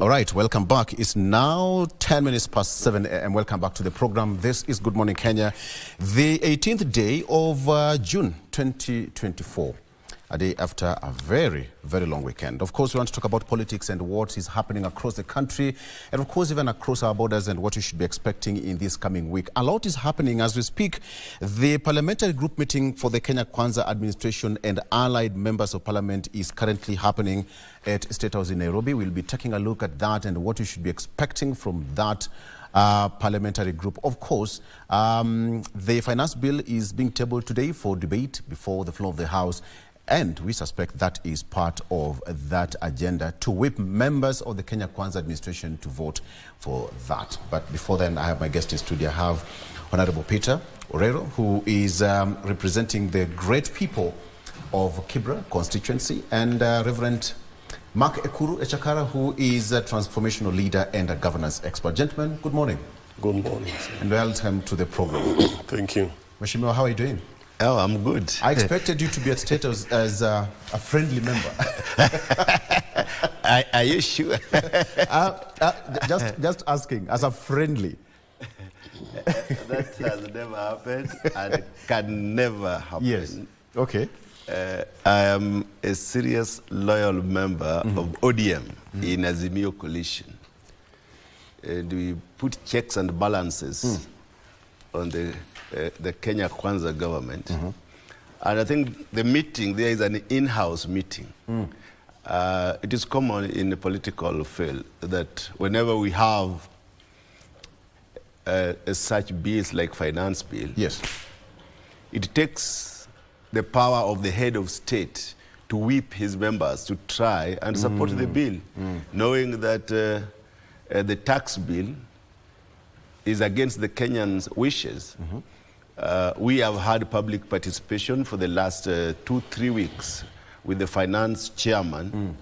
All right, welcome back. It's now 10 minutes past 7 a.m. Welcome back to the program. This is Good Morning Kenya, the 18th day of June 2024, a day after a very, very long weekend. Of course, we want to talk about politics and what is happening across the country, and of course, even across our borders, and what you should be expecting in this coming week. A lot is happening as we speak. The parliamentary group meeting for the Kenya Kwanza administration and allied members of parliament is currently happening at State House in Nairobi. We'll be taking a look at that and what you should be expecting from that parliamentary group. Of course, the finance bill is being tabled today for debate before the floor of the House, and we suspect that is part of that agenda to whip members of the Kenya Kwanza administration to vote for that. But before then, I have my guest in studio. I have Honorable Peter Orero, who is representing the great people of Kibra Constituency, and Reverend Mark Okuru, Echakara, who is a transformational leader and a governance expert. Gentlemen, good morning. Good morning, sir. And welcome to the program. Thank you. Mheshimiwa, how are you doing? Oh, I'm good. I expected you to be at State House as a friendly member. Are you sure? Just asking, as a friendly. That has never happened and can never happen. Yes. Okay. I am a serious, loyal member of ODM in Azimio coalition. And we put checks and balances on the Kenya Kwanza government. And I think the meeting, there is an in-house meeting. It is common in the political field that whenever we have such bills like finance bill, yes, it takes the power of the head of state to whip his members to try and support the bill, knowing that the tax bill is against the Kenyans' wishes. We have had public participation for the last 2-3 weeks with the finance chairman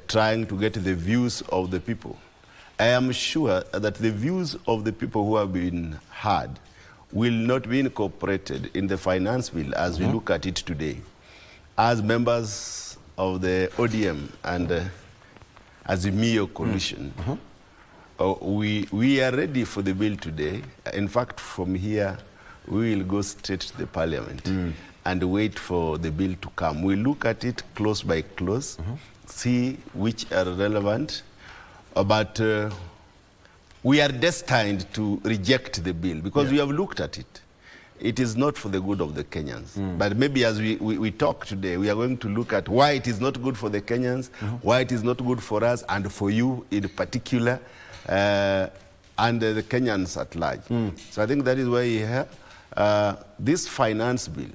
trying to get the views of the people. I am sure that the views of the people who have been heard will not be incorporated in the finance bill as we look at it today. As members of the ODM and Azimio coalition, we are ready for the bill today. In fact, from here, we will go straight to the parliament and wait for the bill to come. We look at it close by close, see which are relevant, but we are destined to reject the bill because we have looked at it. It is not for the good of the Kenyans. But maybe as we talk today, we are going to look at why it is not good for the Kenyans, why it is not good for us, and for you in particular, and the Kenyans at large. So I think that is why this finance bill,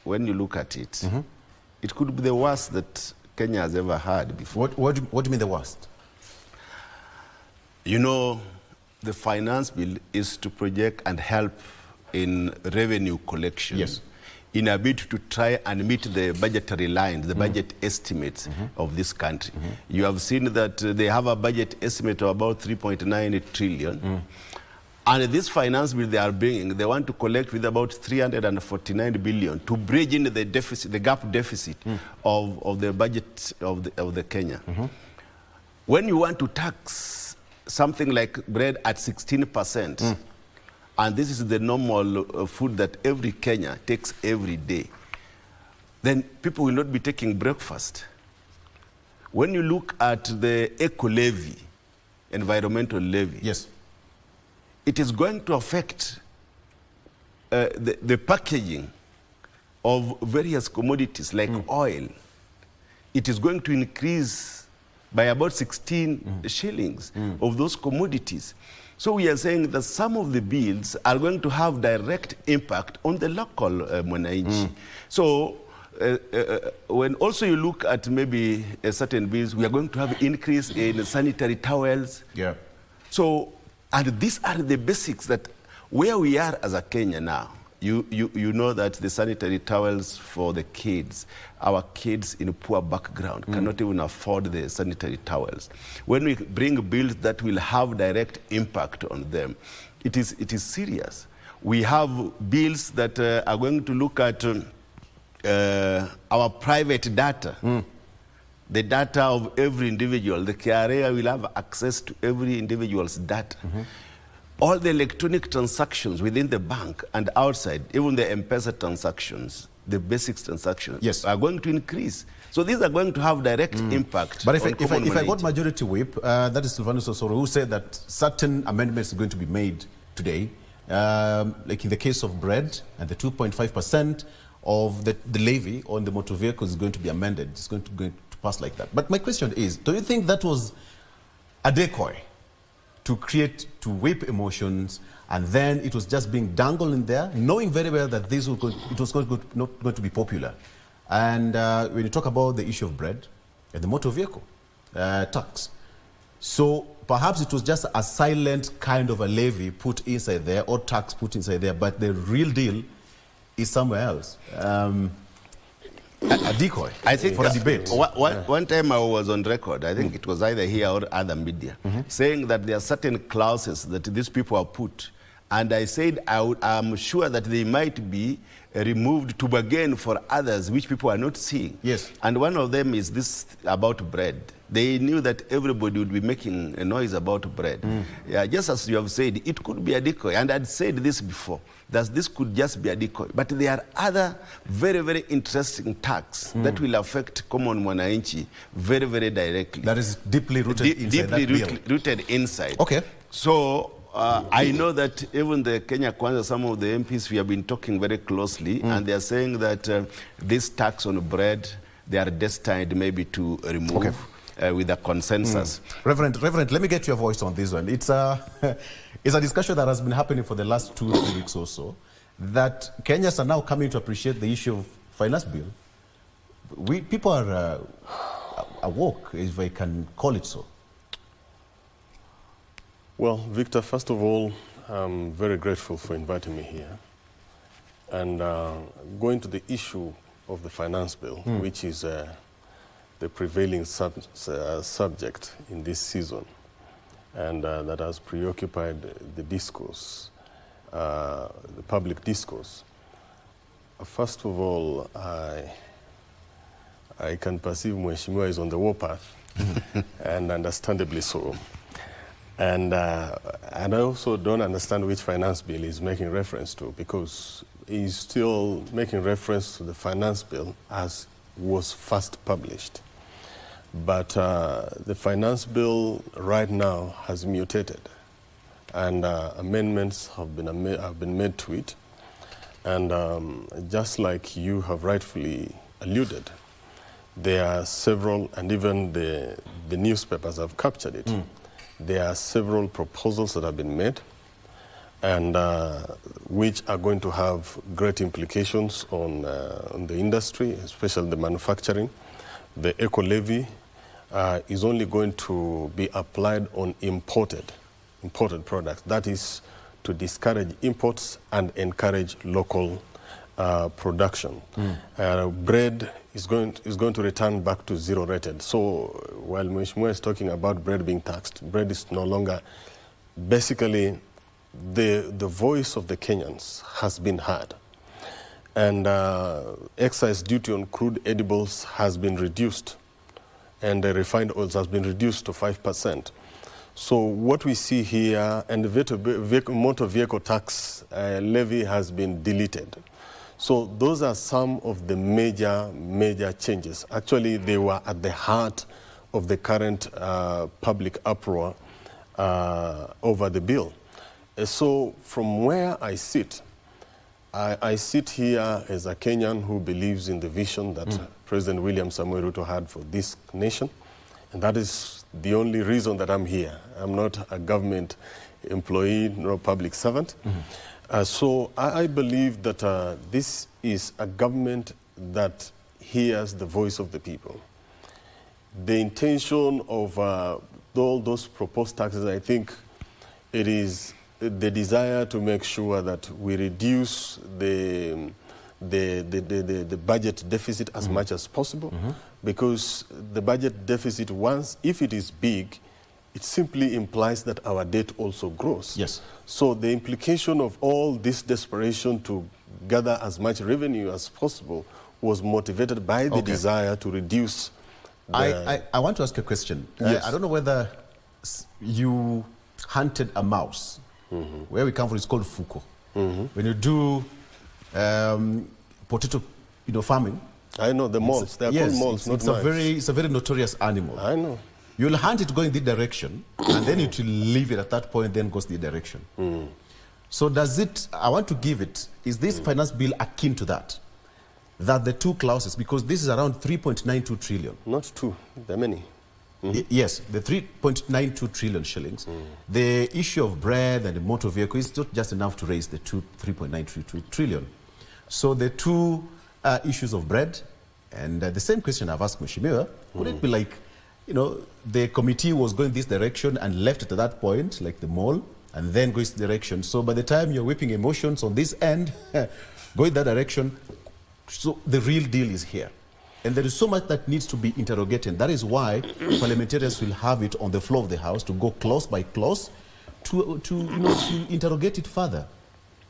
when you look at it, it could be the worst that Kenya has ever had before. What do you mean the worst? You know, the finance bill is to project and help in revenue collection. Yes. In a bid to try and meet the budgetary lines, the budget estimates of this country. You have seen that they have a budget estimate of about 3.9 trillion. And this finance bill they are bringing, they want to collect with about 349 billion to bridge in the deficit, the gap deficit of the budget of the Kenya. When you want to tax something like bread at 16%, and this is the normal food that every Kenya takes every day, then people will not be taking breakfast. When you look at the eco levy, environmental levy, yes, it is going to affect the packaging of various commodities like oil. It is going to increase by about 16 shillings of those commodities. So we are saying that some of the bills are going to have direct impact on the local mwananchi. So when also you look at maybe certain bills, we are going to have increase in sanitary towels. Yeah. So, and these are the basics that where we are as a Kenya now. You know that the sanitary towels for the kids, our kids in a poor background cannot even afford the sanitary towels. When we bring bills that will have direct impact on them, it is serious. We have bills that are going to look at our private data. the data of every individual. The KRA will have access to every individual's data. All the electronic transactions within the bank and outside, even the M-Pesa transactions, the basic transactions, are going to increase. So these are going to have direct impact. But if I got majority whip, that is Silvanus Osoro, who said that certain amendments are going to be made today, like in the case of bread and the 2.5% of the levy on the motor vehicles is going to be amended. It's going to pass like that. But my question is, do you think that was a decoy to whip emotions, and then it was just being dangled in there, knowing very well that it was not going to be popular? And when you talk about the issue of bread and the motor vehicle tax, so perhaps it was just a silent kind of a levy put inside there, or tax put inside there, but the real deal is somewhere else. A decoy, I think, for a debate. One time I was on record, I think it was either here or other media, saying that there are certain clauses that these people have put. And I said I'm sure that they might be removed to bargain for others which people are not seeing. Yes. And one of them is this about bread. They knew that everybody would be making a noise about bread. Yeah, just as you have said, it could be a decoy. And I'd said this before, that this could just be a decoy. But there are other very, very interesting tax that will affect common mwananchi very, very directly. That is deeply rooted inside that bill. Rooted inside. Okay. So I know that even the Kenya Kwanza, some of the MPs, we have been talking very closely, and they are saying that this tax on bread, they are destined maybe to remove with a consensus. Reverend, let me get your voice on this one. It's a discussion that has been happening for the last 2 or 3 weeks or so, that Kenyans are now coming to appreciate the issue of finance bill. People are awoke, if I can call it so. Well, Victor, first of all, I'm very grateful for inviting me here. And going to the issue of the finance bill, which is the prevailing subject in this season, and that has preoccupied the discourse, the public discourse. First of all, I can perceive Mheshimiwa is on the warpath, and understandably so. And I also don't understand which finance bill he's making reference to, because he's still making reference to the finance bill as was first published. But the finance bill right now has mutated, and amendments have been made to it. And just like you have rightfully alluded, there are several, and even the newspapers have captured it. There are several proposals that have been made, and which are going to have great implications on the industry, especially the manufacturing. The eco-levy is only going to be applied on imported products. That is to discourage imports and encourage local production. Bread is going to return back to zero rated. So while Mheshimiwa is talking about bread being taxed, bread is no longer, basically the voice of the Kenyans has been heard. And excise duty on crude edibles has been reduced, and the refined oils has been reduced to 5%. So what we see here, and the motor vehicle tax levy has been deleted. So those are some of the major changes. Actually, they were at the heart of the current public uproar over the bill. So from where I sit, I sit here as a Kenyan who believes in the vision that President William Samoei Ruto had for this nation, and that is the only reason that I'm here. I'm not a government employee nor a public servant. So I believe that this is a government that hears the voice of the people. The intention of all those proposed taxes, I think it is the desire to make sure that we reduce the budget deficit as much as possible, because the budget deficit, if it is big, it simply implies that our debt also grows. Yes. So the implication of all this desperation to gather as much revenue as possible was motivated by the desire to reduce I want to ask a question. Yes. Yeah, I don't know whether you hunted a mouse. Where we come from, it's called fuko. When you do potato, farming. I know the moles. They are called moles, not mice. It's a very notorious animal. I know. You'll hunt it going the direction, and then it will leave it at that point, then goes the direction. So I want to give it, is this finance bill akin to that? That the two clauses, because this is around 3.92 trillion. Not two, there are many. Yes, the 3.92 trillion shillings. The issue of bread and the motor vehicle is not just enough to raise the 3.92 trillion. So the two issues of bread, and the same question I've asked Mheshimiwa, would it be like, the committee was going this direction and left it at that point, like the mall, and then goes this direction. So by the time you're whipping emotions on this end, going that direction, so the real deal is here. And there is so much that needs to be interrogated. That is why parliamentarians will have it on the floor of the House to go clause by clause to interrogate it further.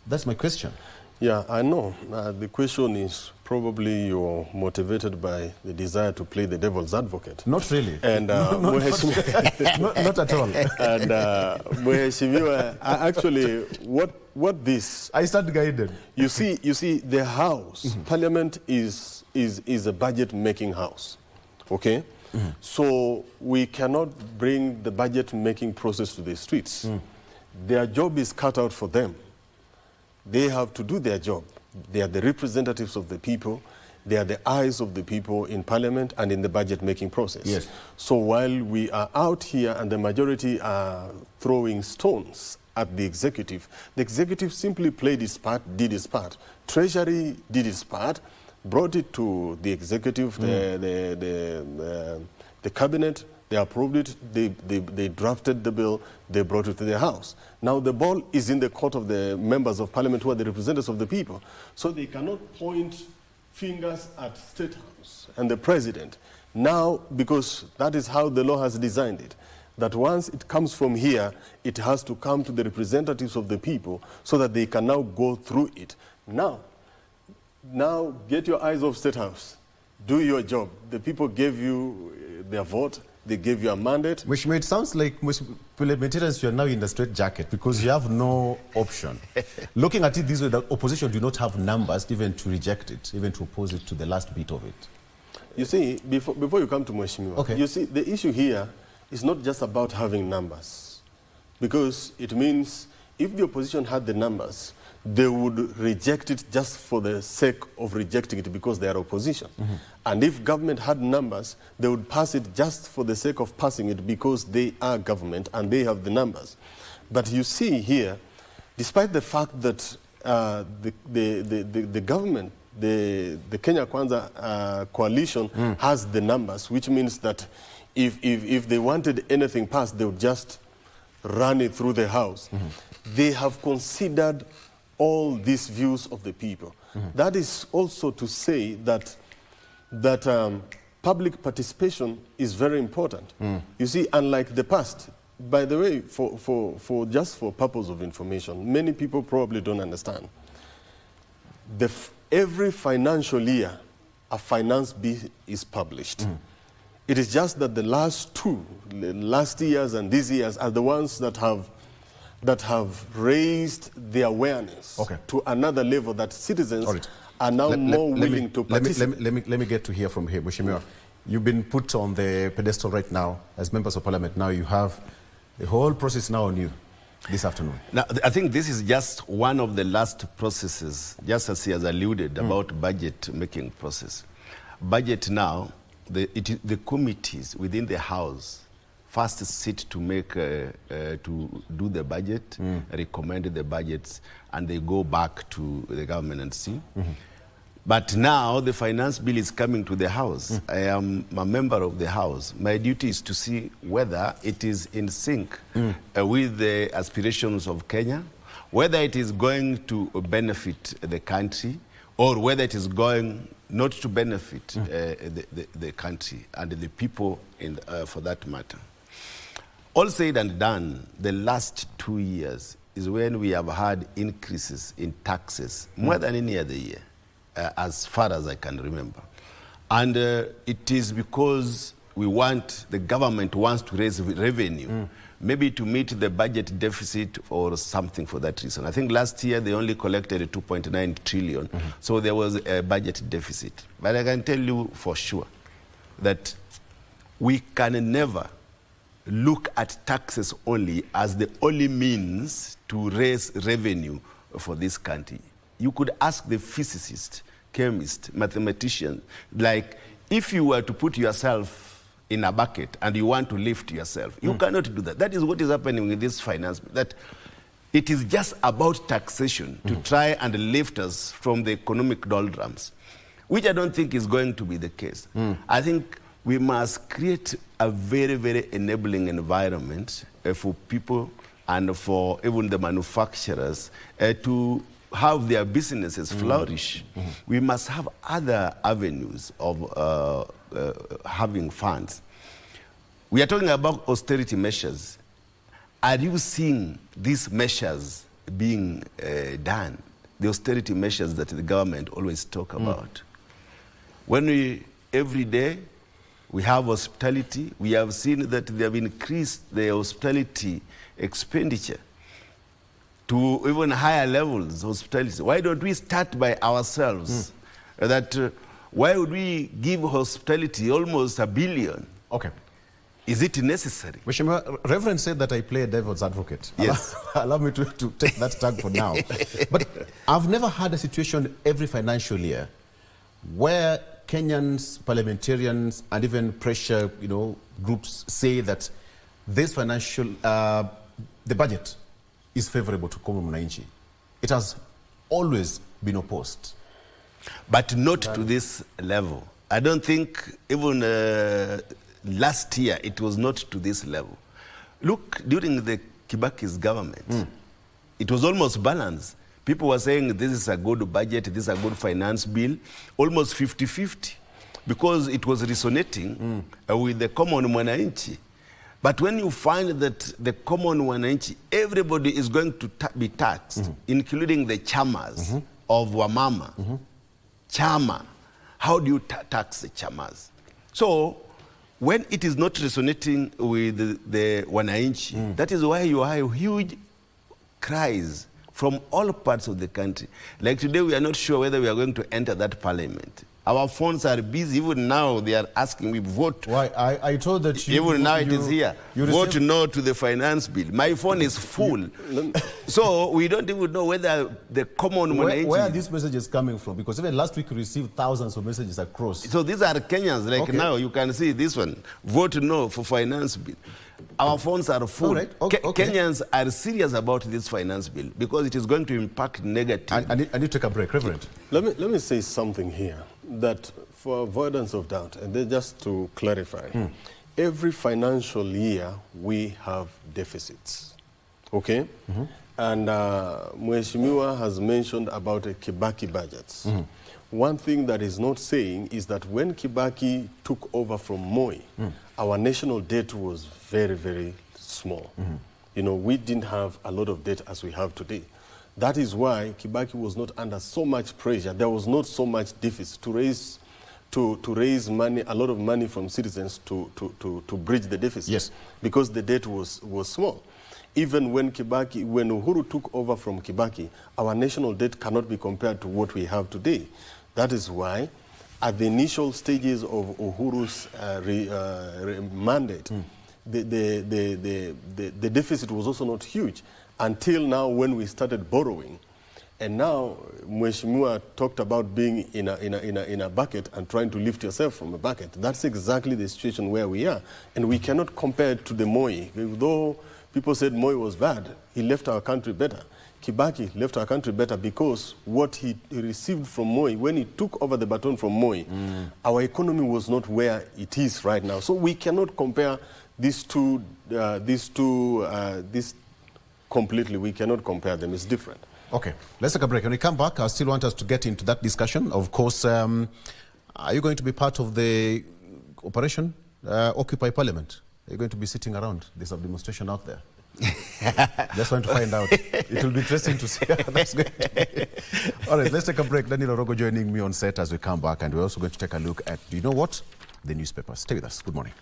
That's my question. Yeah, I know. The question is probably you're motivated by the desire to play the devil's advocate. Not really. And not at all. And Mheshimiwa, actually, what this? I stand guided. You see, the House, Parliament is a budget-making house, okay? So we cannot bring the budget-making process to the streets. Their job is cut out for them. They have to do their job. They are the representatives of the people. They are the eyes of the people in Parliament and in the budget-making process. Yes. So while we are out here and the majority are throwing stones at the executive simply played its part, did its part. Treasury did its part, brought it to the executive, the cabinet. They approved it, they drafted the bill, they brought it to the House. Now the ball is in the court of the members of Parliament who are the representatives of the people. So they cannot point fingers at State House and the President. Now, because that is how the law has designed it, that once it comes from here, it has to come to the representatives of the people so that they can now go through it. Now get your eyes off State House. Do your job. The people gave you their vote. They gave you a mandate. Which it sounds like parliamentarians, you are now in the straight jacket because you have no option. Looking at it this way, the opposition do not have numbers even to reject it, even to oppose it to the last bit of it. You see, before you come to Mheshimiwa, you see, the issue here is not just about having numbers. Because it means if the opposition had the numbers, they would reject it just for the sake of rejecting it because they are opposition. And if government had numbers, they would pass it just for the sake of passing it because they are government and they have the numbers. But you see here, despite the fact that the government, the Kenya Kwanza coalition has the numbers, which means that if they wanted anything passed, they would just run it through the House. They have considered all these views of the people. That is also to say that public participation is very important. You see, unlike the past, by the way, just for purpose of information, many people probably don't understand. Every financial year, a finance bill is published. It is just that the last years and these years are the ones that have raised the awareness to another level that citizens are now more willing to participate. Let me get to hear from here. Mheshimiwa, you've been put on the pedestal right now as members of Parliament. Now you have the whole process now on you this afternoon. Now, I think this is just one of the last processes, just as he has alluded about budget-making process. Budget now, the committees within the House first sit to make to do the budget, recommend the budgets, and they go back to the government and see. But now the finance bill is coming to the House. I am a member of the House. My duty is to see whether it is in sync with the aspirations of Kenya, whether it is going to benefit the country, or whether it is going not to benefit the country and the people for that matter. All said and done, the last 2 years is when we have had increases in taxes, more than any other year, as far as I can remember. And it is because the government wants to raise revenue, maybe to meet the budget deficit or something for that reason. I think last year they only collected 2.9 trillion, so there was a budget deficit. But I can tell you for sure that we can never look at taxes only as the only means to raise revenue for this country. You could ask the physicist, chemist, mathematician, like if you were to put yourself in a bucket and you want to lift yourself, you cannot do that. That is what is happening with this finance, that it is just about taxation to try and lift us from the economic doldrums, which I don't think is going to be the case. I think we must create a very, very enabling environment for people and for even the manufacturers to have their businesses flourish. We must have other avenues of having funds. We are talking about austerity measures. Are you seeing these measures being done? The austerity measures that the government always talk about. When every day, we have hospitality. We have seen that they have increased the hospitality expenditure to even higher levels of hospitality. Why don't we start by ourselves? Why would we give hospitality almost $1 billion? Okay. Is it necessary? Reverend said that I play a devil's advocate. Yes. Allow me to take that tag for now. But I've never had a situation every financial year where Kenyans, parliamentarians, and even pressure, groups say that this financial, the budget is favorable to common mwananchi. It has always been opposed. But not to this level. I don't think even last year it was not to this level. Look, during the Kibaki's government, it was almost balanced. People were saying this is a good budget, this is a good finance bill, almost 50-50, because it was resonating with the common mwananchi. But when you find that the common mwananchi, everybody is going to be taxed, including the chamas of Wamama. Chama, how do you tax the chamas? So, when it is not resonating with the wananchi, that is why you have huge cries from all parts of the country. Like today, we are not sure whether we are going to enter that parliament. Our phones are busy. Even now, they are asking me vote. Why? I told that you... Even now, it is here. Vote no to the finance bill. My phone is full. So we don't even know whether the common... Where are these messages coming from? Because even last week, we received thousands of messages across. So these are Kenyans. Like now, you can see this one. Vote no for finance bill. Our phones are full. Right. Okay. Kenyans are serious about this finance bill because it is going to impact negatively. I need to take a break. Reverend. Let me say something here, that for avoidance of doubt, and then just to clarify, every financial year we have deficits, okay? And Mheshimiwa has mentioned about a Kibaki budgets. One thing that is not saying is that when Kibaki took over from Moi, our national debt was very, very small. We didn't have a lot of debt as we have today. That is why Kibaki was not under so much pressure. There was not so much deficit to raise money, a lot of money from citizens to bridge the deficit. Yes. Because the debt was small. Even when Uhuru took over from Kibaki, our national debt cannot be compared to what we have today. That is why, at the initial stages of Uhuru's mandate, the deficit was also not huge until now when we started borrowing. And now, Mheshimiwa talked about being in a bucket and trying to lift yourself from a bucket. That's exactly the situation where we are. And we cannot compare it to the Moi. Though people said Moi was bad, he left our country better. Kibaki left our country better because what he received from Moi, when he took over the baton from Moi, our economy was not where it is right now. So we cannot compare these two completely. We cannot compare them. It's different. Okay, let's take a break. When we come back, I still want us to get into that discussion. Of course, are you going to be part of the operation Occupy Parliament? Are you going to be sitting around? There's a demonstration out there. Just want to find out. It will be interesting to see how that's going to be. All right, let's take a break. Daniel Orogo joining me on set as we come back, and we're also going to take a look at, you know what? the newspapers. Stay with us. Good morning.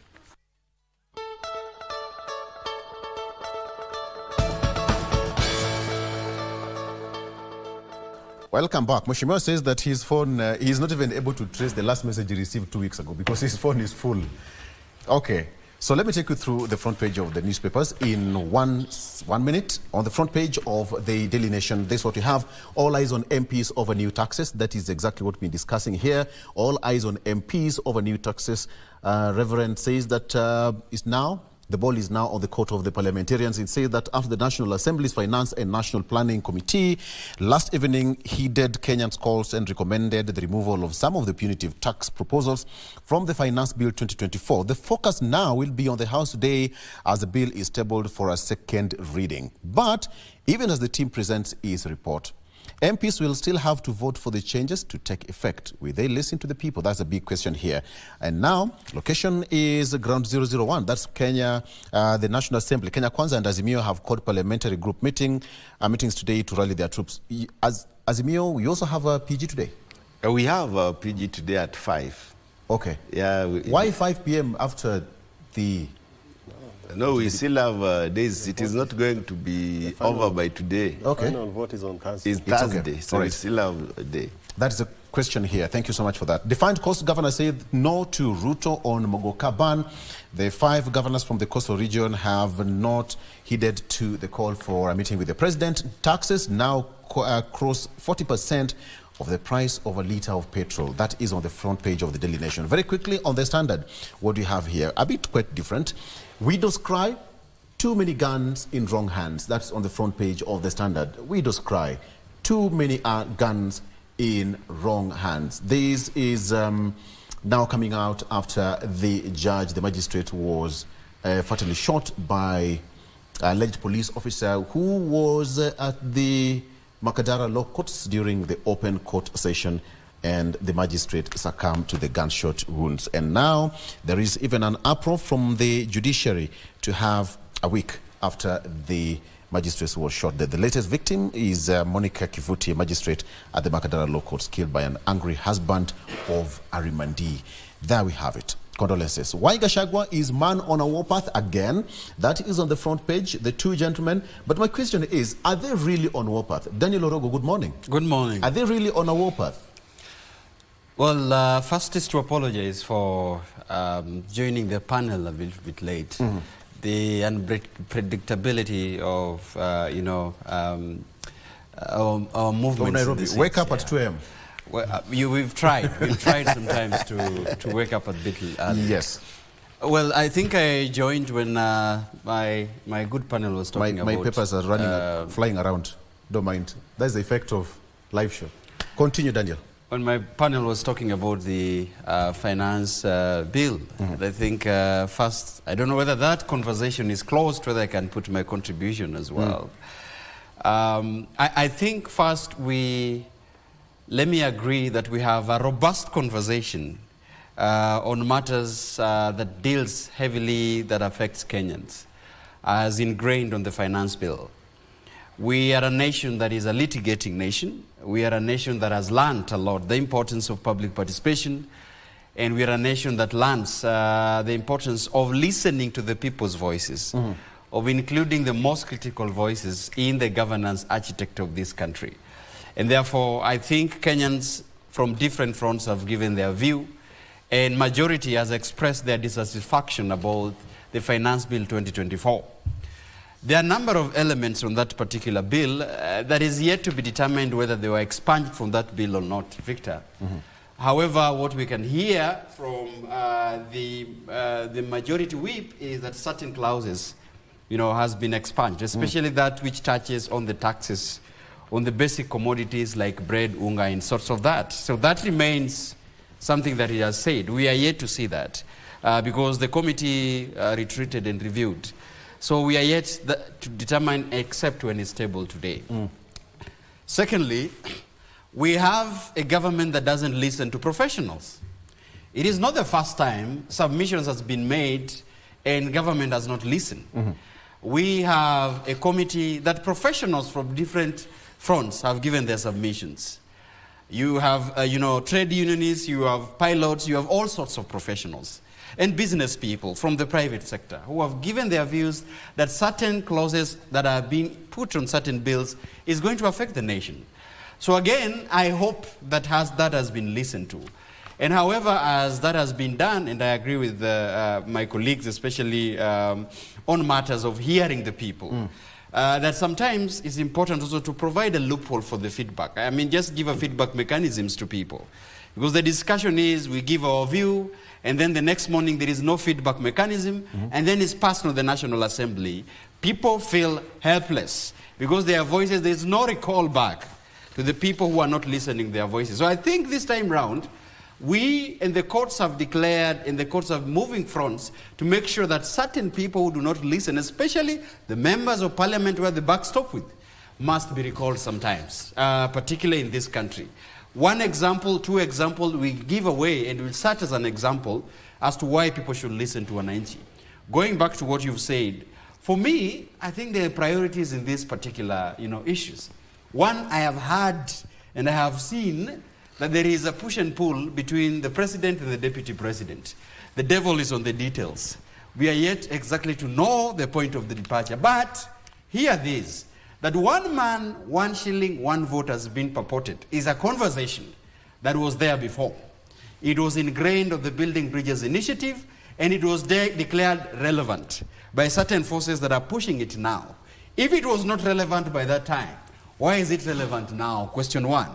Welcome back. Mheshimiwa says that his phone, he's not even able to trace the last message he received 2 weeks ago because his phone is full. Okay, so let me take you through the front page of the newspapers in one minute. On the front page of the Daily Nation, this is what we have. All eyes on MPs over new taxes. That is exactly what we're discussing here. All eyes on MPs over new taxes. Reverend says that the ball is now on the court of the parliamentarians. It says that after the National Assembly's Finance and National Planning Committee last evening heeded Kenyans' calls and recommended the removal of some of the punitive tax proposals from the Finance Bill 2024. The focus now will be on the House today as the bill is tabled for a second reading. But even as the team presents its report, MPs will still have to vote for the changes to take effect. Will they listen to the people? That's a big question here. And now, location is Ground 001. That's Kenya, the National Assembly. Kenya Kwanza and Azimio have called parliamentary group meetings today to rally their troops. As Azimio, we also have a PG today? We have a PG today at 5. Okay. Yeah. Why 5 p.m. after the... No, we still have days. It is not going to be over by today. Okay. The final vote is on Thursday. It's Thursday, okay. so Right. we still have a day. That is a question here. Thank you so much for that. Defined Coast Governor said no to Ruto on Mogoka ban. The 5 governors from the coastal region have not heeded to the call for a meeting with the president. Taxes now cross 40% of the price of a litre of petrol. That is on the front page of the Daily Nation. Very quickly on the Standard, what do you have here? A bit quite different. Widows cry, too many guns in wrong hands. That's on the front page of the Standard. Widows cry, too many guns in wrong hands. This is now coming out after the magistrate was fatally shot by an alleged police officer who was at the Makadara Law Courts during the open court session, and the magistrate succumbed to the gunshot wounds. And now there is even an uproar from the judiciary to have a week after the magistrate was shot. The latest victim is Monica Kivuti, a magistrate at the Makadara Law Courts, killed by an angry husband of Arimandi. There we have it. Condolences. Why Gachagua is man on a warpath again? That is on the front page, the 2 gentlemen. But my question is, are they really on warpath? Daniel Orogo, good morning. Good morning. Are they really on a warpath? Well, first is to apologize for joining the panel a bit late. The unpredictability of, our movements. Nairobi, wake up at 2 a.m. Well, we've tried. We've tried sometimes to wake up a bit early. Yes. Well, I think I joined when my good panel was talking about... My papers are running, flying around. Don't mind. That's the effect of live show. Continue, Daniel. When my panel was talking about the finance bill, I think first, I don't know whether that conversation is closed, whether I can put my contribution as well. I think first let me agree that we have a robust conversation on matters that deals heavily, that affects Kenyans, as ingrained on the finance bill. We are a nation that is a litigating nation. We are a nation that has learned a lot the importance of public participation, and we are a nation that learns the importance of listening to the people's voices, of including the most critical voices in the governance architect of this country. And therefore, I think Kenyans from different fronts have given their view, and majority has expressed their dissatisfaction about the Finance Bill 2024. There are a number of elements on that particular bill that is yet to be determined whether they were expunged from that bill or not, Victor. However, what we can hear from the majority whip is that certain clauses, has been expunged, especially that which touches on the taxes on the basic commodities like bread, unga, and sorts of that. So that remains something that he has said. We are yet to see that because the committee retreated and reviewed. So we are yet to determine except when it's tabled today. Secondly, we have a government that doesn't listen to professionals. It is not the first time submissions has been made and government has not listened. We have a committee that professionals from different fronts have given their submissions. you have, trade unionists, you have pilots, you have all sorts of professionals and business people from the private sector who have given their views that certain clauses that are being put on certain bills is going to affect the nation. So again, I hope that has been listened to. And however, as that has been done, and I agree with my colleagues, especially on matters of hearing the people, that sometimes it's important also to provide a loophole for the feedback. I mean, just give a feedback mechanisms to people. Because the discussion is, we give our view, and then the next morning there is no feedback mechanism, and then it's passed to the National Assembly. People feel helpless because their voices, there's no recall back to the people who are not listening their voices. So I think this time round, we and the courts have declared, and the courts are moving fronts to make sure that certain people who do not listen, especially the members of parliament where the buck stops with, must be recalled sometimes, particularly in this country. One example, two examples we give away, and will start as an example as to why people should listen to Wananchi. Going back to what you've said, for me, I think there are priorities in these particular issues. One, I have heard and I have seen that there is a push and pull between the president and the deputy president. The devil is on the details. We are yet exactly to know the point of the departure. But hear this, that 1 man, 1 shilling, 1 vote has been purported is a conversation that was there before. It was ingrained of the Building Bridges initiative, and it was declared relevant by certain forces that are pushing it now. If it was not relevant by that time, why is it relevant now? Question 1.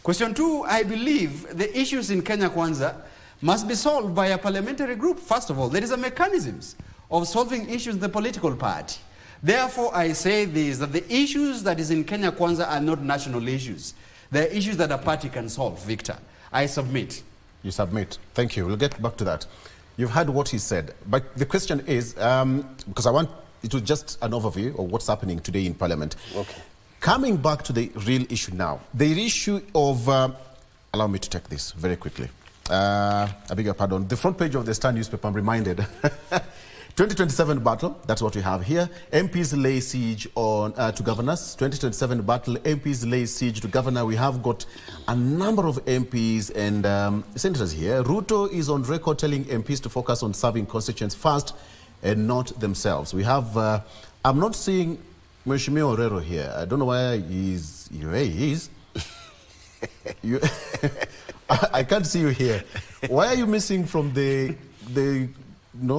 Question 2, I believe the issues in Kenya Kwanza must be solved by a parliamentary group. First of all, there is a mechanisms of solving issues in the political party. Therefore, I say this, that the issues that is in Kenya Kwanza are not national issues. They are issues that a party can solve, Victor. I submit. You submit. Thank you. We'll get back to that. You've heard what he said. But the question is, because I want it was just an overview of what's happening today in Parliament. Okay. Coming back to the real issue now, the issue of, allow me to take this very quickly. I beg your pardon. The front page of the Star newspaper, I'm reminded. 2027 battle, that's what we have here. MPs lay siege on to governors. 2027 battle, MPs lay siege to governor. We have got a number of MPs and senators here. Ruto is on record telling MPs to focus on serving constituents first and not themselves. We have, I'm not seeing Mheshimiwa Orero here. I don't know why he's, he is. I can't see you here. Why are you missing from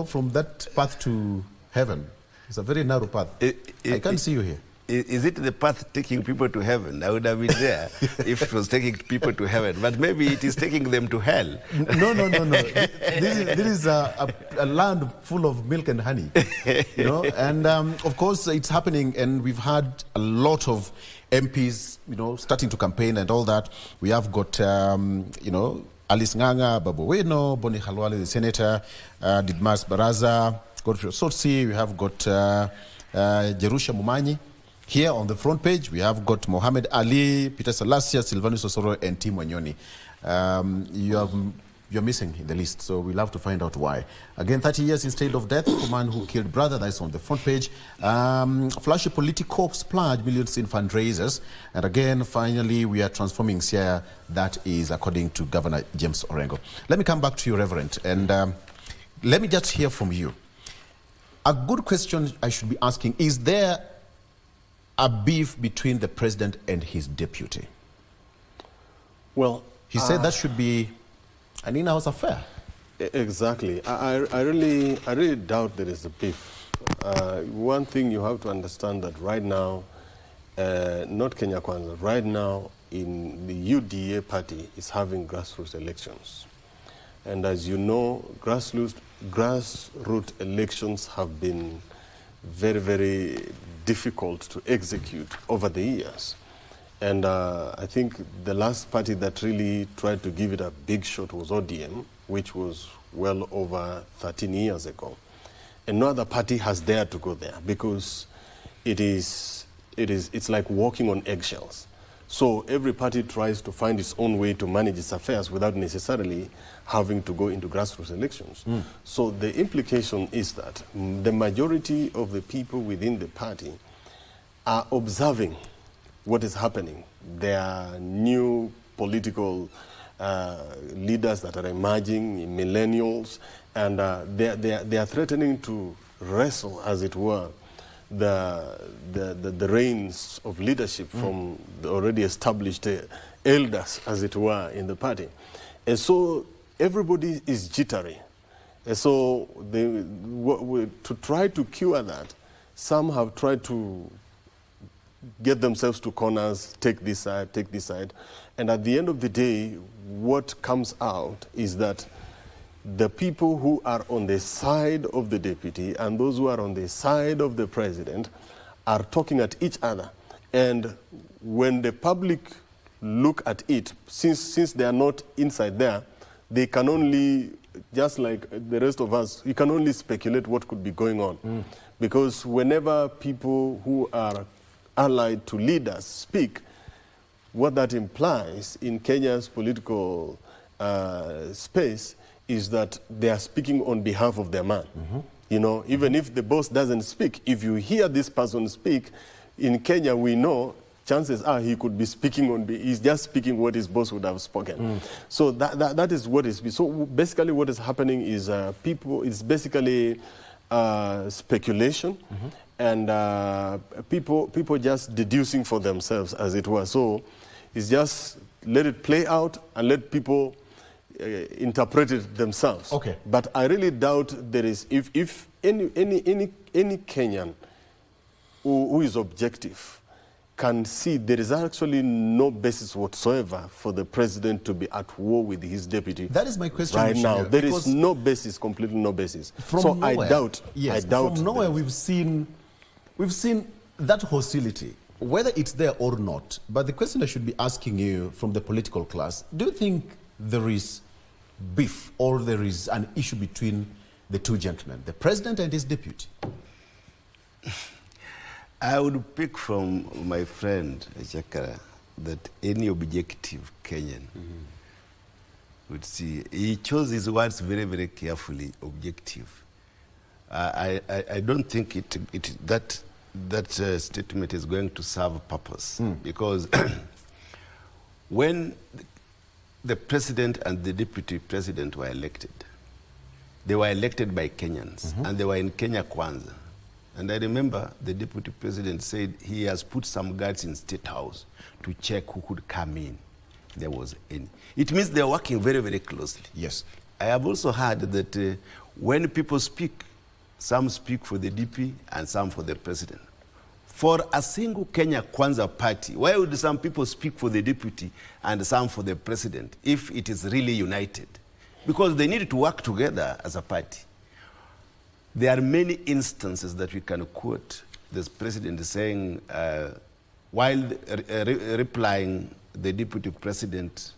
from that path to heaven? It's a very narrow path. I can't see you here. Is it the path taking people to heaven? I would have been there if it was taking people to heaven. But maybe it is taking them to hell. No. This is a land full of milk and honey. And of course it's happening, and we've had a lot of MPs, starting to campaign and all that. We have got, Alice Nganga, Babu Weno, Boni Khalwale, the senator, Didmas Baraza, Godfrey Osotsi. We have got Jerusha Mumanyi. Here on the front page, we have got Mohammed Ali, Peter Salasia, Silvanus Osoro, and Tim Wanyoni. You're missing in the list, so we'll have to find out why. Again, 30 years in state of death for man who killed brother. That's on the front page. Flashy political splurge millions in fundraisers. And again, finally, we are transforming Siaya. That is according to Governor James Orengo. Let me come back to you, Reverend, and let me just hear from you. A good question I should be asking, is there a beef between the president and his deputy? Well, he said that should be an in-house affair. Exactly. I really doubt there is a beef. One thing you have to understand that right now, not Kenya Kwanza, right now in the UDA party is having grassroots elections. And as you know, grassroots elections have been very, very difficult to execute over the years. And I think the last party that really tried to give it a big shot was ODM, which was well over 13 years ago. And no other party has dared to go there because it's like walking on eggshells. So every party tries to find its own way to manage its affairs without necessarily having to go into grassroots elections. So the implication is that the majority of the people within the party are observing what is happening. There are new political leaders that are emerging, millennials, and they are threatening to wrestle, as it were, the reins of leadership from the already established elders, as it were, in the party. And so everybody is jittery. And so to try to cure that, some have tried to get themselves to corners, take this side. And at the end of the day, what comes out is that the people who are on the side of the deputy and those who are on the side of the president are talking at each other. And when the public look at it, since they are not inside there, they can only, just like the rest of us, you can only speculate what could be going on. Because whenever people who are allied to leaders speak, what that implies in Kenya's political space is that they are speaking on behalf of their man. You know, even if the boss doesn't speak, if you hear this person speak, in Kenya we know chances are he could be speaking he's just speaking what his boss would have spoken. So that is what is. So basically what is happening is it's basically speculation and people just deducing for themselves, as it were. So it's just let it play out and let people interpret it themselves. Okay. But I really doubt there is, if any Kenyan who is objective can see there is actually no basis whatsoever for the president to be at war with his deputy. That is my question right now. There is no basis, completely no basis. So nowhere, I doubt. Yes, I doubt from nowhere we've seen that hostility, whether it's there or not. But the question I should be asking you from the political class, do you think there is beef or there is an issue between the two gentlemen, the president and his deputy? I would pick from my friend Echakara that any objective Kenyan would see. He chose his words very, very carefully, objective. I don't think that statement is going to serve a purpose because when the president and the deputy president were elected, they were elected by Kenyans and they were in Kenya Kwanza. And I remember the deputy president said he has put some guards in State House to check who could come in. There was any. It means they're working very, very closely. Yes. I have also heard that when people speak, some speak for the DP and some for the president. For a single Kenya Kwanza party, why would some people speak for the deputy and some for the president if it is really united? Because they need to work together as a party. There are many instances that we can quote this president saying, while replying the deputy president,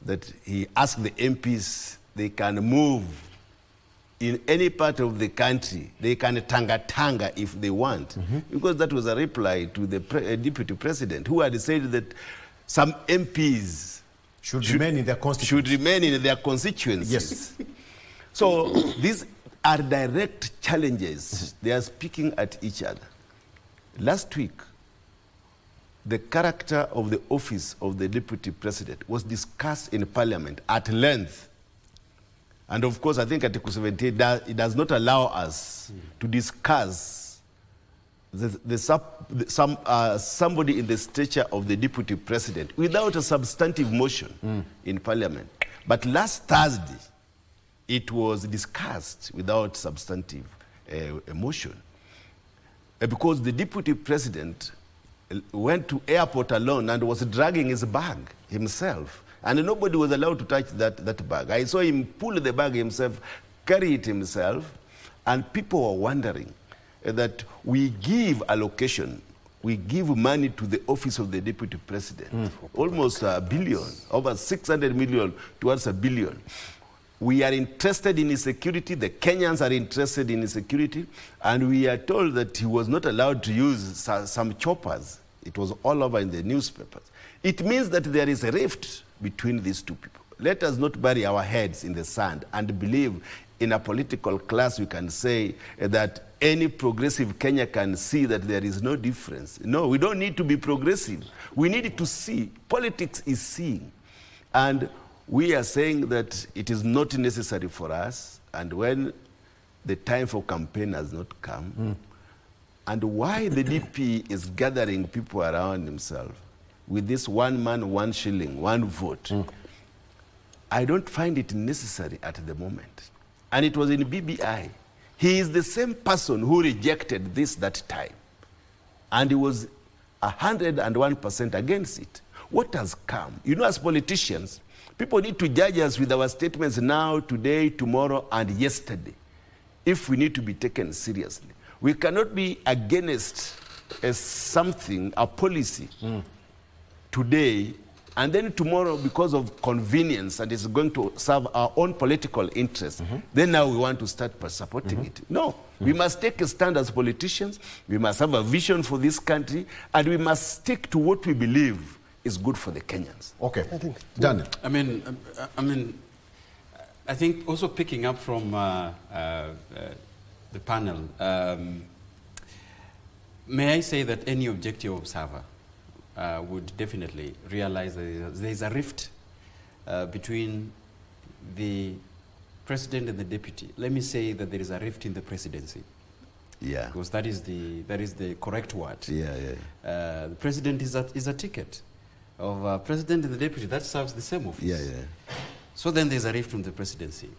that he asked the MPs they can move in any part of the country. They can tanga if they want. Because that was a reply to the deputy president who had said that some MPs should remain in their constituencies. Should remain in their constituencies. Yes. So these are direct challenges. They are speaking at each other. Last week, the character of the office of the deputy president was discussed in parliament at length. And of course, I think Article 78, it does not allow us to discuss somebody in the stature of the deputy president without a substantive motion in parliament. But last Thursday, it was discussed without substantive motion. Because the deputy president went to airport alone and was dragging his bag himself. And nobody was allowed to touch that bag. I saw him pull the bag himself, carry it himself, and people were wondering that we give allocation, we give money to the office of the deputy president, almost $1 billion, over 600 million towards $1 billion. We are interested in his security, the Kenyans are interested in his security, and we are told that he was not allowed to use some choppers. It was all over in the newspapers. It means that there is a rift between these two people. let us not bury our heads in the sand and believe in a political class we can say that any progressive Kenya can see that there is no difference. No, we don't need to be progressive. We need to see. Politics is seeing. And we are saying that it is not necessary for us, and when the time for campaign has not come, and why the DP is gathering people around himself with this 1 man, 1 shilling, 1 vote, I don't find it necessary at the moment. And it was in BBI. He is the same person who rejected this that time. And he was 101% against it. What has come? You know, as politicians, people need to judge us with our statements now, today, tomorrow, and yesterday, if we need to be taken seriously. We cannot be against something, a policy, today, and then tomorrow, because of convenience, and it's going to serve our own political interests, then now we want to start supporting it. No, we must take a stand as politicians, we must have a vision for this country, and we must stick to what we believe is good for the Kenyans. Okay, Daniel. I think also picking up from the panel, may I say that any objective observer would definitely realize that there is a rift between the president and the deputy. Let me say that there is a rift in the presidency. Yeah. Because that is the correct word. Yeah. The president is a ticket of president and the deputy. That serves the same office. Yeah. So then there's a rift from the presidency.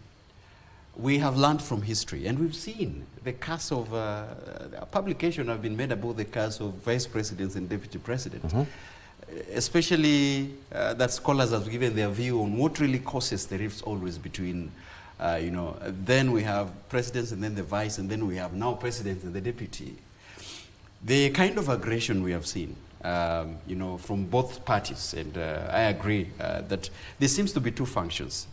We have learned from history, and we've seen the curse of, a publication have been made about the curse of vice presidents and deputy presidents. Especially that scholars have given their view on what really causes the rifts always between, then we have presidents and then the vice, and then we have now president and the deputy. The kind of aggression we have seen, from both parties, and I agree that there seems to be two functions.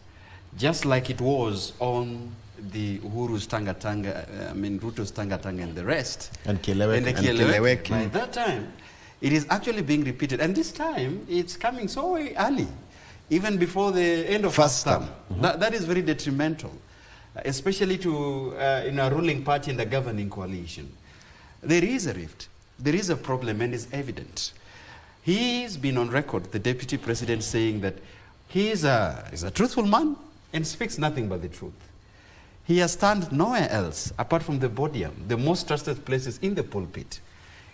Just like it was on the Uhuru's Ruto's Tanga and the rest. And Kileweki. By that time, it is actually being repeated. And this time, it's coming so early, even before the end of first term. That is very detrimental, especially to a ruling party and the governing coalition. There is a rift. There is a problem, and it's evident. He's been on record, the deputy president, saying that he's a truthful man and speaks nothing but the truth. He has turned nowhere else apart from the podium, the most trusted places in the pulpit.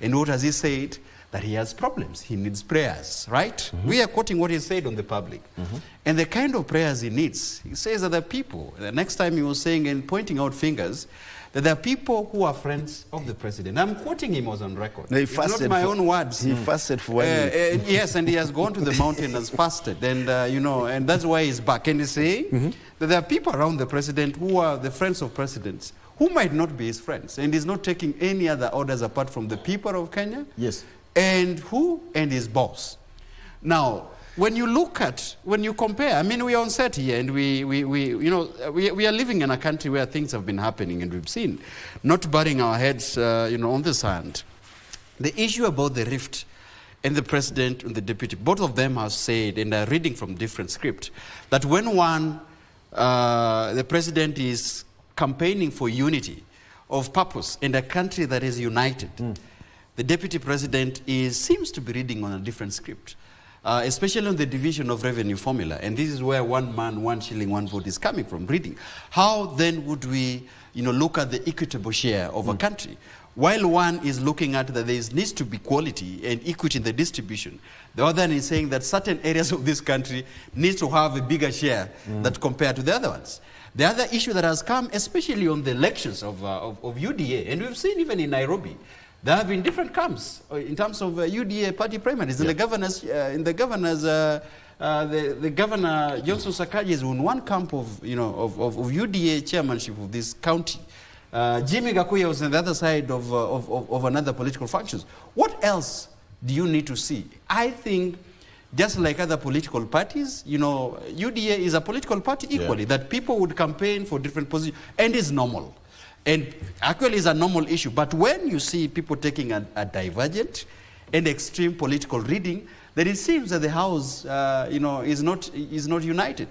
And what has he said? That he has problems. He needs prayers, right? We are quoting what he said on the public. And the kind of prayers he needs, he says that there are people, the next time he was saying and pointing out fingers, that there are people who are friends of the president. I'm quoting him as on record. No, it's not my own words. He fasted for 1 week. Yes, and he has gone to the mountain and has fasted. And, and that's why he's back. And he's saying that there are people around the president who are the friends of presidents who might not be his friends. And he's not taking any other orders apart from the people of Kenya. Yes. And his boss. Now, when you compare, we are on set here, and we are living in a country where things have been happening, and we've seen, not burying our heads, on the sand. The issue about the rift and the president and the deputy, both of them have said, and are reading from different script, that when the president is campaigning for unity of purpose in a country that is united, the deputy president seems to be reading on a different script. Especially on the division of revenue formula. And this is where 1 man, 1 shilling, 1 vote is coming from, reading. How then would we look at the equitable share of a country? While one is looking at that there needs to be quality and equity in the distribution, the other is saying that certain areas of this country need to have a bigger share that compared to the other ones. The other issue that has come, especially on the elections of UDA, and we've seen even in Nairobi, there have been different camps in terms of UDA party primaries. The governor Johnson Sakaja is in one camp of UDA chairmanship of this county. Jimmy Gakuya was on the other side of another political factions. What else do you need to see? I think, just like other political parties, UDA is a political party equally, that people would campaign for different positions, and it's normal. And actually it's a normal issue. But when you see people taking a divergent and extreme political reading, that it seems that the House, is not united.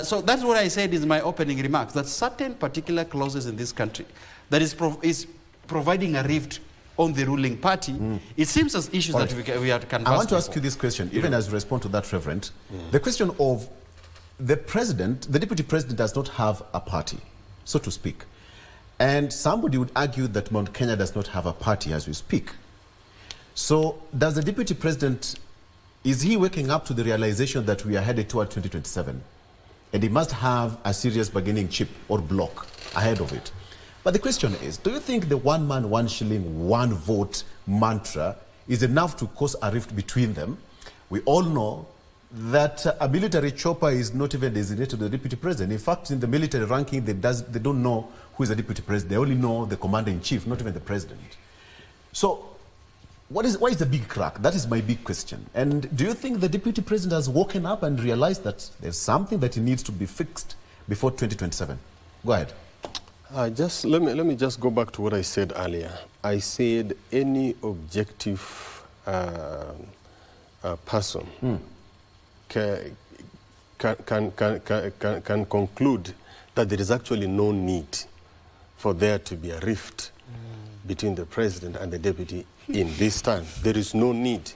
So that's what I said in my opening remarks, that certain particular clauses in this country that is providing a rift on the ruling party, it seems as issues that we are canvassing. I want to ask you this question, even as you respond to that, Reverend. The question of the president, the deputy president does not have a party, so to speak. And somebody would argue that Mount Kenya does not have a party as we speak. So does the deputy president, is he waking up to the realization that we are headed toward 2027? And he must have a serious bargaining chip or block ahead of it. But the question is, do you think the 1 man, 1 shilling, 1 vote mantra is enough to cause a rift between them? We all know that a military chopper is not even designated the deputy president. In fact, in the military ranking, they don't know who is the deputy president. They only know the commander-in-chief, not even the president. So why is the big crack? That is my big question. And do you think the deputy president has woken up and realized that there's something that needs to be fixed before 2027? Go ahead. Let me just go back to what I said earlier. I said any objective person can conclude that there is actually no need for there to be a rift between the president and the deputy in this time. There is no need.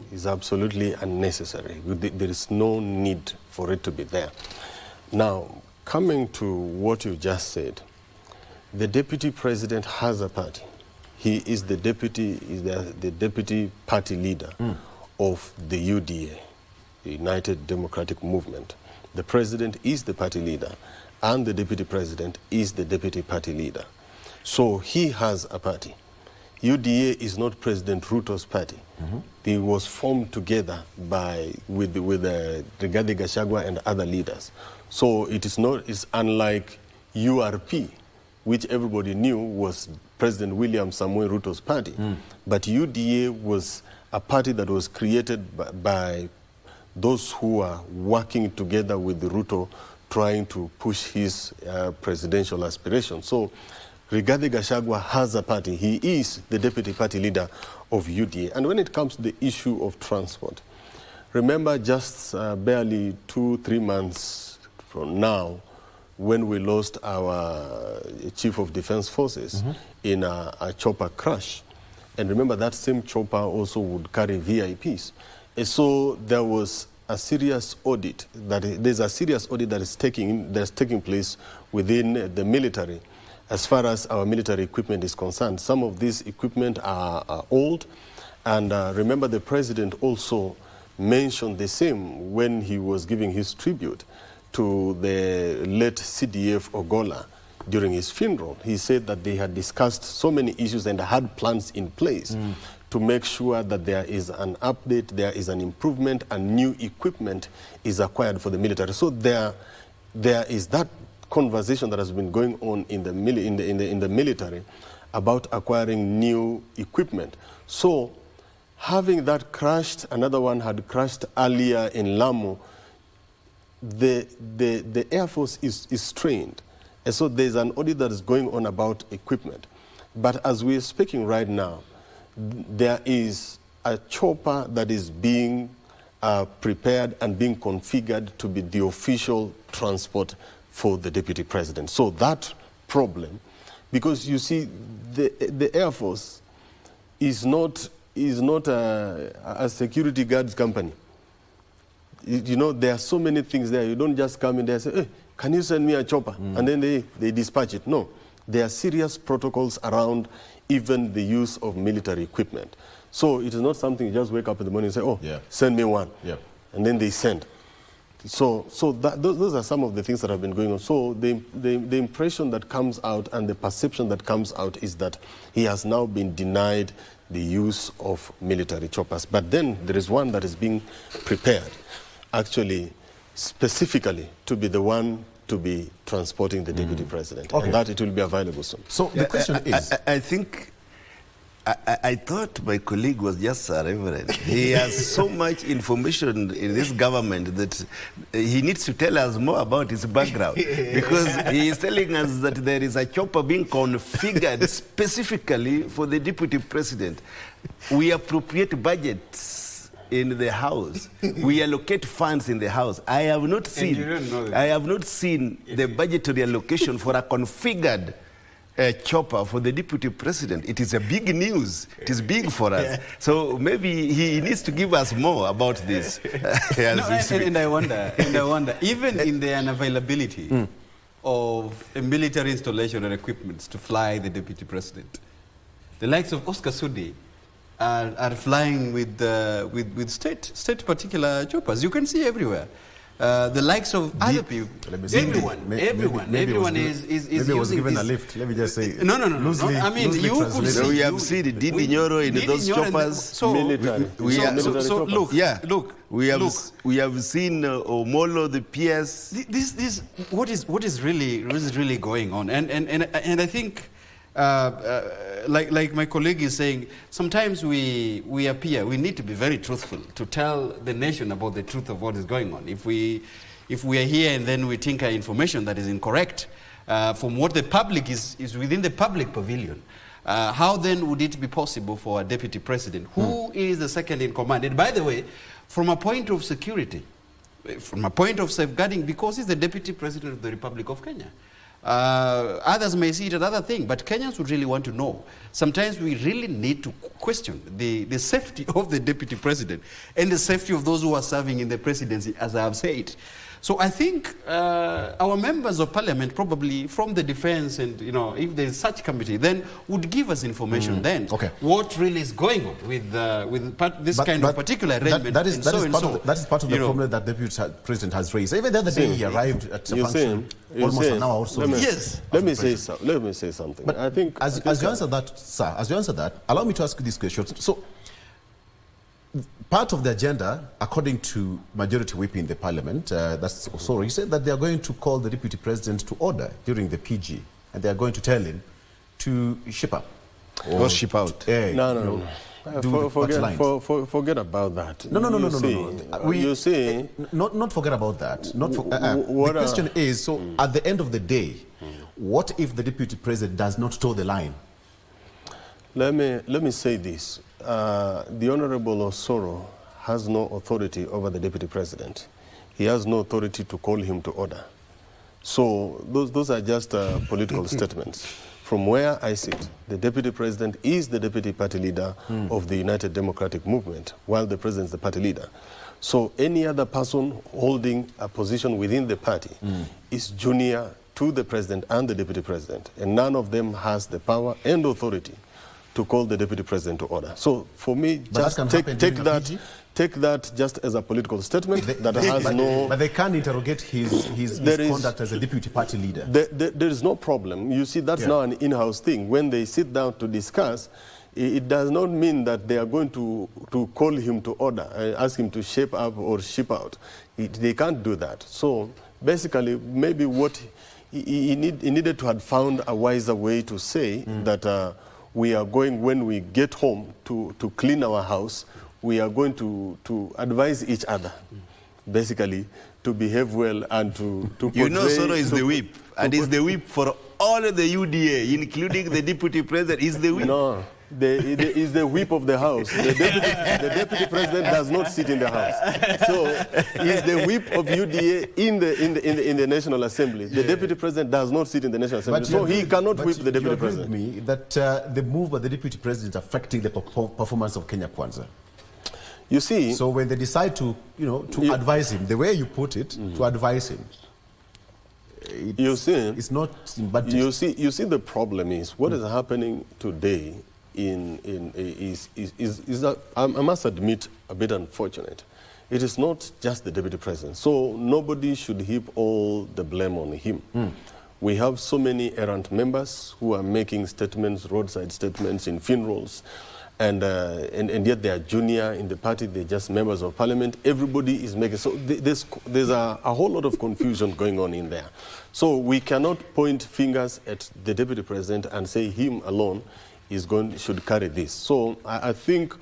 It's absolutely unnecessary. There is no need for it to be there. Now, coming to what you just said, the deputy president has a party. He is the deputy party leader of the UDA, the United Democratic Movement. The president is the party leader, and the deputy president is the deputy party leader. So he has a party. UDA is not President Ruto's party. It was formed together with Rigathi Gachagua and other leaders. So it's unlike URP, which everybody knew was President William Samoei Ruto's party. But UDA was a party that was created by those who are working together with Ruto, trying to push his presidential aspirations. So Rigathi Gachagua has a party. He is the deputy party leader of UDA. And when it comes to the issue of transport, remember just barely 2-3 months from now, when we lost our chief of defense forces in a chopper crash. And remember, that same chopper also would carry VIPs. And so there was a serious audit. There's a serious audit that's taking place within the military as far as our military equipment is concerned. Some of these equipment are old. And remember, the president also mentioned the same when he was giving his tribute to the late CDF Ogola during his funeral. He said that they had discussed so many issues and had plans in place to make sure that there is an update, there is an improvement, and new equipment is acquired for the military. So there is that conversation that has been going on in the military about acquiring new equipment. So having that crashed, another one had crashed earlier in Lamu, the Air Force is strained. And so there's an audit that is going on about equipment. But as we're speaking right now, there is a chopper that is being prepared and being configured to be the official transport for the deputy president. So that problem, because you see, the Air Force is not a security guards company. You know, there are so many things there. You don't just come in there and say, hey, can you send me a chopper? And then they dispatch it. No. There are serious protocols around even the use of military equipment. So it is not something you just wake up in the morning and say, oh, send me one. And then they send. So those are some of the things that have been going on. So the impression that comes out and the perception that comes out is that he has now been denied the use of military choppers. But then there is one that is being prepared, actually, specifically to be the one to be transporting the deputy president. And that it will be available soon. So the question is... I think... I thought my colleague was just a reverend. He has so much information in this government that he needs to tell us more about his background. Because he is telling us that there is a chopper being configured specifically for the deputy president. We appropriate budgets in the house. We allocate funds in the house. I have not seen the budgetary allocation for a configured chopper for the deputy president. It is a big news. It is big for us. So maybe he needs to give us more about this. And I wonder, even in the unavailability of a military installation and equipment to fly the deputy president, the likes of Oscar Sudi are flying with state particular choppers. You can see everywhere. The likes of other people, everyone is was given this. a lift. Let me just say. No. I mean, you could see. We have seen Didi Nyoro in those choppers. Look. We have seen Omolo, the PS. This what is really going on, and I think. Like my colleague is saying, sometimes we need to be very truthful to tell the nation about the truth of what is going on. If we are here and then we tinker information that is incorrect from what the public is within the public pavilion, how then would it be possible for a deputy president, who is the second in command? And by the way, from a point of security, from a point of safeguarding, because he's the deputy president of the Republic of Kenya. Others may see it as another thing, but Kenyans would really want to know. Sometimes we really need to question the safety of the deputy president and the safety of those who are serving in the presidency, as I have said. So I think our members of parliament, probably from the defense, and if there is such committee, then would give us information then what really is going on with this kind of particular arrangement. That is part of the problem that the deputy president has raised. Even the other day he arrived at the function almost an hour or so. Let me say something. But I think as you answer that, sir, as you answer that, allow me to ask you this question. So, part of the agenda, according to Majority Whip in the Parliament, that's also he said that they are going to call the Deputy President to order during the PG, and they are going to tell him to ship up. Or ship out. No. Forget about that. No. You see, not forget about that. The question is, so at the end of the day, what if the Deputy President does not toe the line? Let me say this. The Honorable Osoro has no authority over the Deputy President. He has no authority to call him to order. So those are just political statements. From where I sit, the Deputy President is the Deputy Party Leader of the United Democratic Movement, while the President is the Party Leader. So any other person holding a position within the party is junior to the President and the Deputy President, and none of them has the power and authority to call the Deputy President to order. So for me, just take that just as a political statement that has no... But they can't interrogate his conduct as a deputy party leader. There is no problem. You see, that's now an in-house thing. When they sit down to discuss, it does not mean that they are going to call him to order, ask him to shape up or ship out. They can't do that. So basically, maybe what he needed to have found a wiser way to say that we are going, when we get home, to clean our house. We are going to advise each other, basically, to behave well and to portray... You know, Soro is the whip, and is the whip for all of the UDA, including the deputy president, is the whip. No, is the whip of the house. The deputy president does not sit in the house. So he's the whip of UDA in the National Assembly. The deputy president does not sit in the National Assembly. So he cannot whip the deputy president. You agree with me that the move by the deputy president is affecting the performance of Kenya Kwanza? You see, so when they decide to, advise him, the way you put it, to advise him, it's not. But you see, the problem is what is happening today. Is I must admit, a bit unfortunate. It is not just the deputy president, so nobody should heap all the blame on him. We have so many errant members who are making statements, roadside statements in funerals. And yet they are junior in the party, they're just members of parliament. Everybody is making... So there's a whole lot of confusion going on in there. So we cannot point fingers at the deputy president and say him alone should carry this. So I think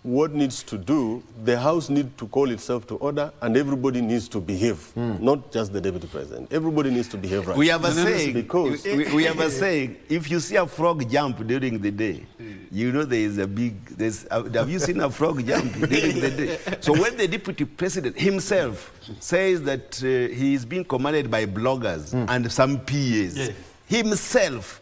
what needs to do, the House needs to call itself to order, and everybody needs to behave, not just the deputy president. Everybody needs to behave right. We have a saying, we have a saying, if you see a frog jump during the day, You know there is a big, have you seen a frog jump during the day? So when the deputy president himself says that he is being commanded by bloggers and some PAs, himself,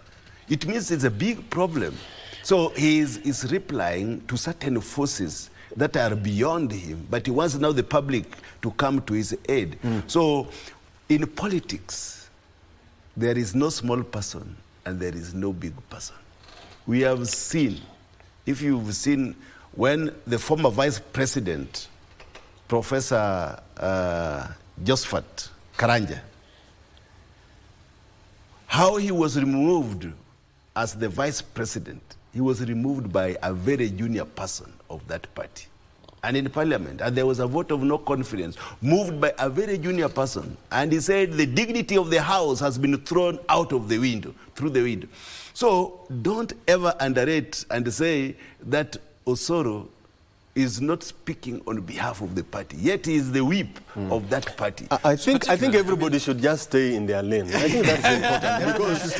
it means it's a big problem. So he is replying to certain forces that are beyond him, but he wants now the public to come to his aid. So in politics, there is no small person and there is no big person. We have seen, if you've seen, when the former vice president, Professor Josephat Karanja, how he was removed as the vice president. He was removed by a very junior person of that party. And in parliament, and there was a vote of no confidence, moved by a very junior person. And he said the dignity of the house has been thrown out of the window, through the window. So don't ever underrate and say that Osoro is not speaking on behalf of the party, yet he is the whip of that party. I think everybody should just stay in their lane. I think that's important because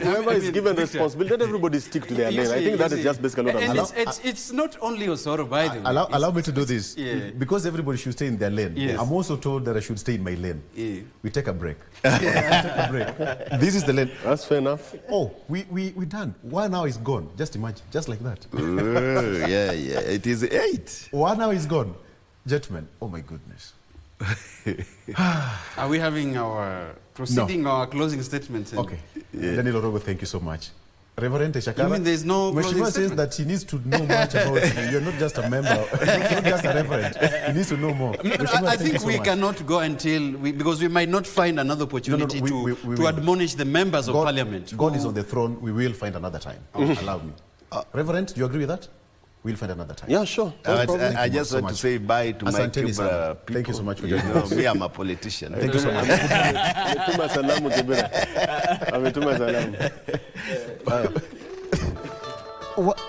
whoever is given responsibility, let everybody stick to their lane. I think that is just basically what I'm saying. It's not only Osoro, by the way. Allow me to do this. Because everybody should stay in their lane. I'm also told that I should stay in my lane. We take a break. This is the lane. That's fair enough. Oh, we're done. 1 hour is gone. Just imagine. Just like that. Yeah, it is 8. 1 hour is gone. Gentlemen, oh my goodness. Are we having our proceeding or closing statements? Okay. Daniel Orogo, thank you so much. Reverend Echakara, you mean there's no closing says statement? that he needs to know much about you. You're not just a member, you're not just a reverend. He needs to know more. I think we cannot go until, because we might not find another opportunity to admonish the members of parliament. God is on the throne. We will find another time. Allow me. Reverend, do you agree with that? We'll find another time. Yeah, sure. I just want to say bye to my Kibra people. Thank you so much for joining us. Me, I'm a politician. Thank you so much. Ametuma salamu Kibra. Ametuma salamu. What?